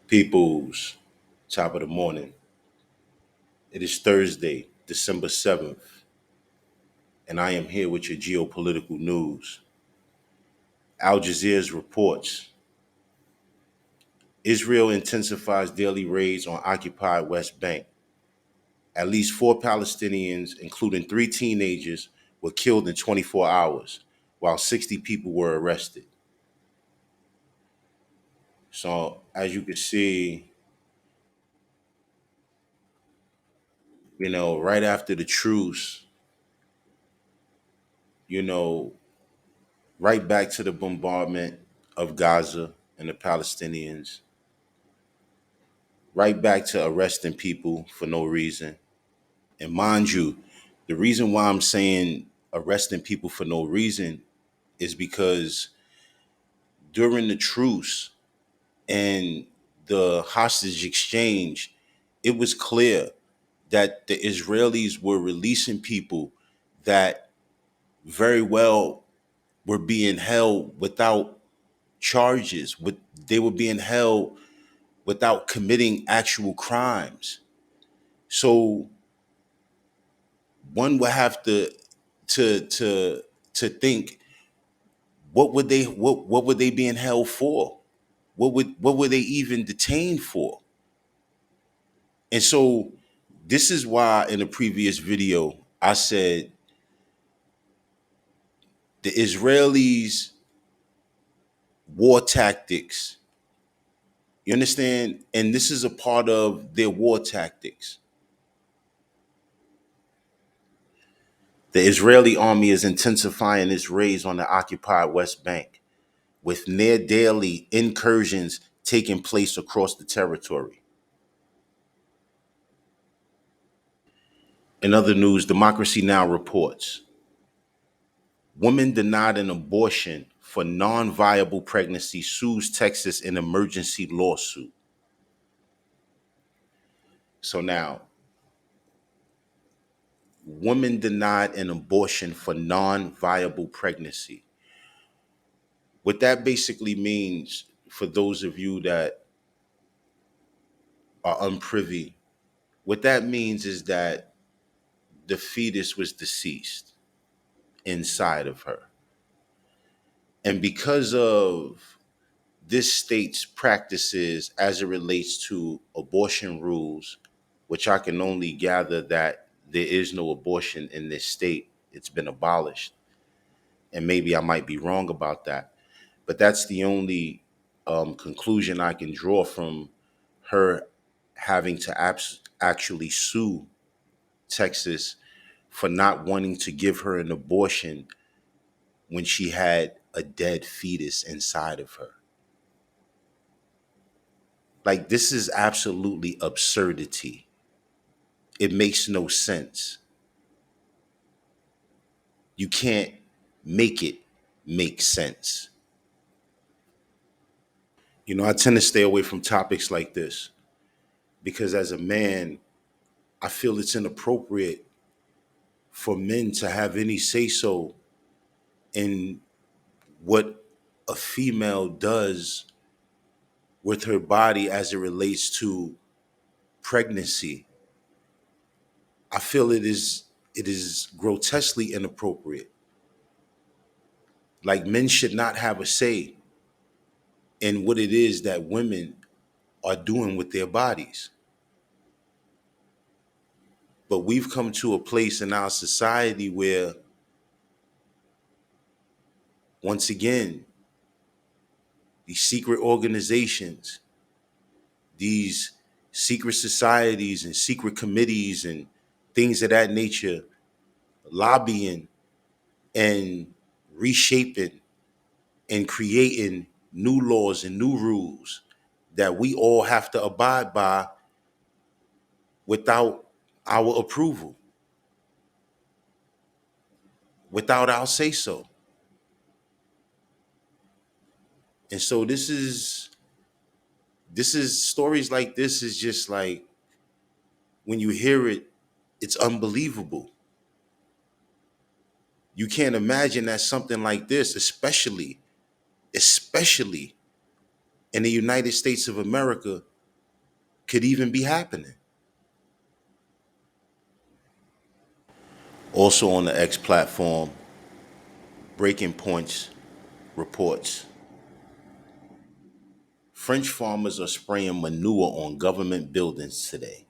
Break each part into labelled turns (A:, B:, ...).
A: Peoples, top of the morning. It is Thursday, December 7th, and I am here with your geopolitical news. Al Jazeera's reports Israel intensifies daily raids on occupied West Bank. At least four Palestinians, including three teenagers, were killed in 24 hours, while 60 people were arrested. So, as you can see, right after the truce, you know, right back to the bombardment of Gaza and the Palestinians, right back to arresting people for no reason. And mind you, the reason why I'm saying arresting people for no reason is because during the truce and the hostage exchange, it was clear that the Israelis were releasing people that very well were being held without charges. They were being held without committing actual crimes. So one would have to to to think, what were they being held for? What were they even detained for? And so this is why in the previous video I said the Israelis war tactics, you understand? And this is a part of their war tactics. The Israeli army is intensifying its raids on the occupied West Bank, with near daily incursions taking place across the territory. In other news, Democracy Now! Reports woman denied an abortion for non viable pregnancy sues Texas in emergency lawsuit. So now, woman denied an abortion for non viable pregnancy. What that basically means, for those of you that are unprivy, what that means is that the fetus was deceased inside of her. And because of this state's practices as it relates to abortion rules, which I can only gather that there is no abortion in this state, it's been abolished. And maybe I might be wrong about that. But that's the only conclusion I can draw from her having to actually sue Texas for not wanting to give her an abortion when she had a dead fetus inside of her. Like, this is absolutely absurdity. It makes no sense. You can't make it make sense. I tend to stay away from topics like this because as a man, I feel it's inappropriate for men to have any say so in what a female does with her body as it relates to pregnancy. I feel it is grotesquely inappropriate. Like, men should not have a say in what it is that women are doing with their bodies. But we've come to a place in our society where, once again, these secret organizations, these secret societies and secret committees and things of that nature, lobbying and reshaping and creating new laws and new rules that we all have to abide by without our approval, without our say so. And so this is stories like this is just like, when you hear it, it's unbelievable. You can't imagine that something like this, especially in the United States of America, could even be happening. Also on the X platform, Breaking Points reports French farmers are spraying manure on government buildings today.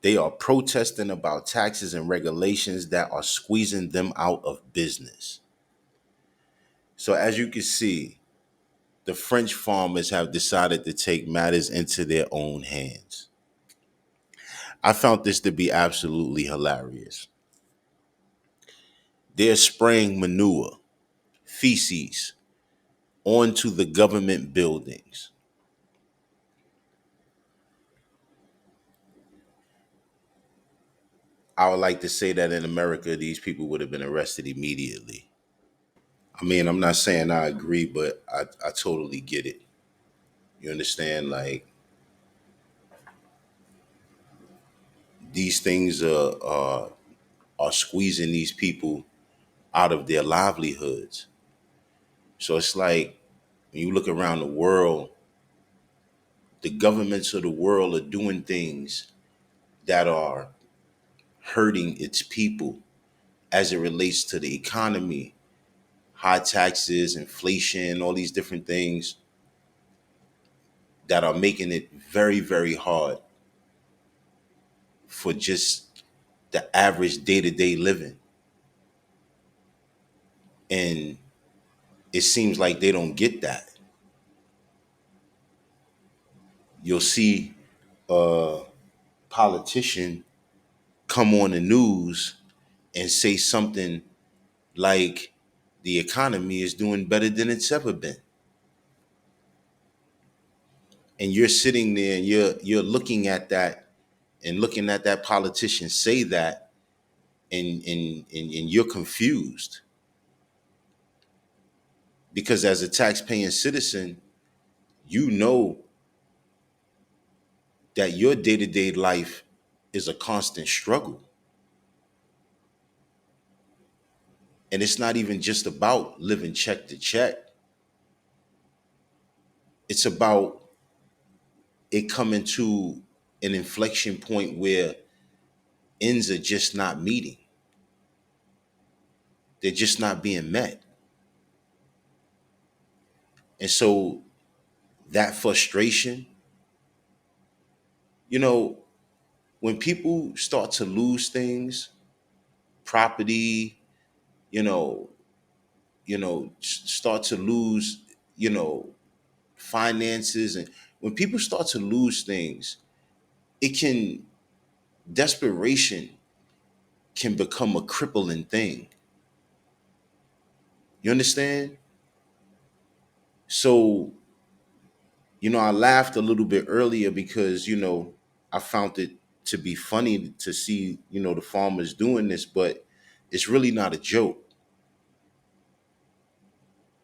A: They are protesting about taxes and regulations that are squeezing them out of business. So, as you can see, the French farmers have decided to take matters into their own hands. I found this to be absolutely hilarious. They're spraying manure, feces, onto the government buildings. I would like to say that in America, these people would have been arrested immediately. I mean, I'm not saying I agree, but I totally get it. You understand? Like, these things are squeezing these people out of their livelihoods. So it's like when you look around the world, the governments of the world are doing things that are hurting its people as it relates to the economy, high taxes, inflation, all these different things that are making it very, very hard for just the average day to day living. And it seems like they don't get that. You'll see a politician come on the news and say something like the economy is doing better than it's ever been. And you're sitting there and you're looking at that and looking at that politician say that, and you're confused because as a tax-paying citizen, you know that your day-to-day life is a constant struggle. And it's not even just about living check to check. It's about it coming to an inflection point where ends are just not meeting. They're just not being met. And so that frustration, you know, when people start to lose things, property, you know, start to lose, you know, finances, and when people start to lose things, it can desperation can become a crippling thing. You understand? So, I laughed a little bit earlier because, I found it to be funny to see, the farmers doing this, but it's really not a joke.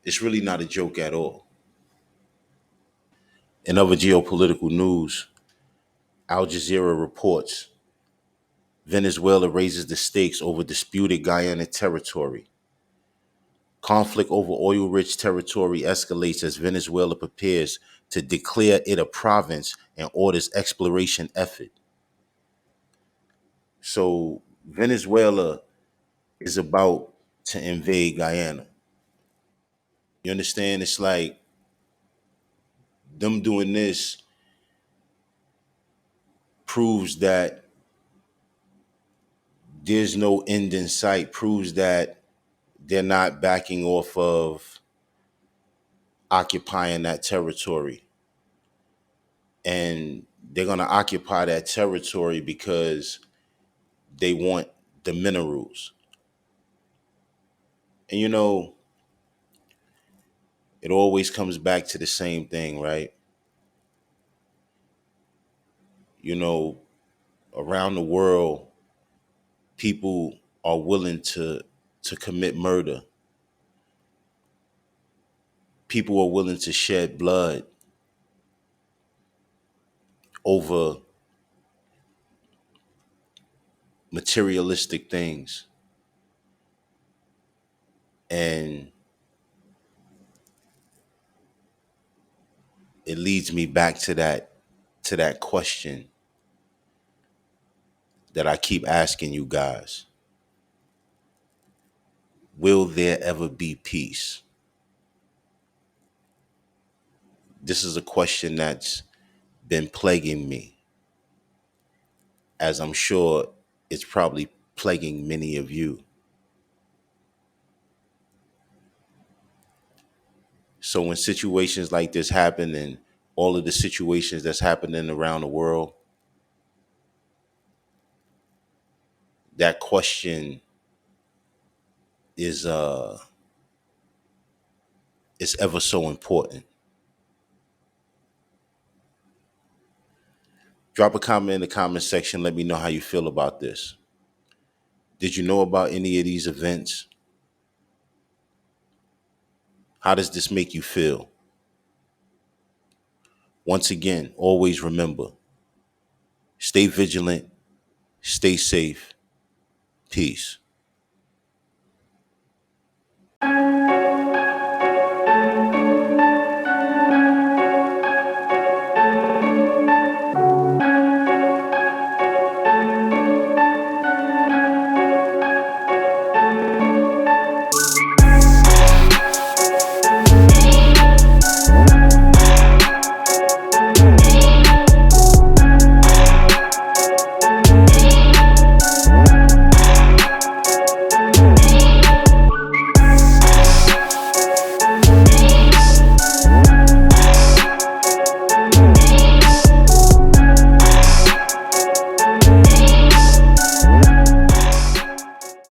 A: It's really not a joke at all. In other geopolitical news, Al Jazeera reports Venezuela raises the stakes over disputed Guyana territory. Conflict over oil rich territory escalates as Venezuela prepares to declare it a province and orders exploration effort. So, Venezuela is about to invade Guyana. You understand? It's like them doing this proves that there's no end in sight, proves that they're not backing off of occupying that territory. And they're going to occupy that territory because they want the minerals. And it always comes back to the same thing, right? You know, around the world, people are willing to commit murder. People are willing to shed blood over materialistic things. And it leads me back to that to that question that I keep asking you guys. Will there ever be peace? This is a question that's been plaguing me, as I'm sure it's probably plaguing many of you. So when situations like this happen and all of the situations that's happening around the world, that question is is ever so important. Drop a comment in the comment section. Let me know how you feel about this. Did you know about any of these events? How does this make you feel? Once again, always remember, stay vigilant, stay safe, peace.